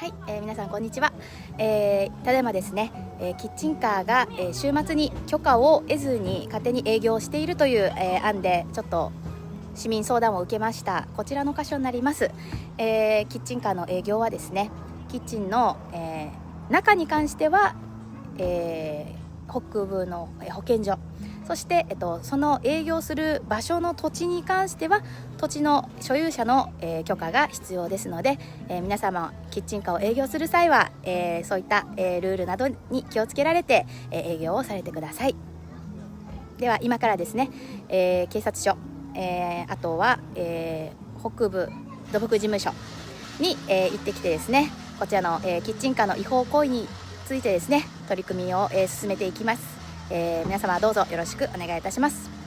はい、皆さんこんにちは。ただいまですね、キッチンカーが、週末に許可を得ずに勝手に営業しているという、案でちょっと市民相談を受けました。こちらの箇所になります。キッチンカーの営業はですね、キッチンの、中に関しては、北部の保健所、そして、その営業する場所の土地に関しては土地の所有者の、許可が必要ですので、皆様キッチンカーを営業する際は、そういった、ルールなどに気をつけられて、営業をされてください。では今からですね、警察署、あとは、北部土木事務所に、行ってきてですね、こちらの、キッチンカーの違法行為についてですね、取り組みを、進めていきます。皆様どうぞよろしくお願いいたします。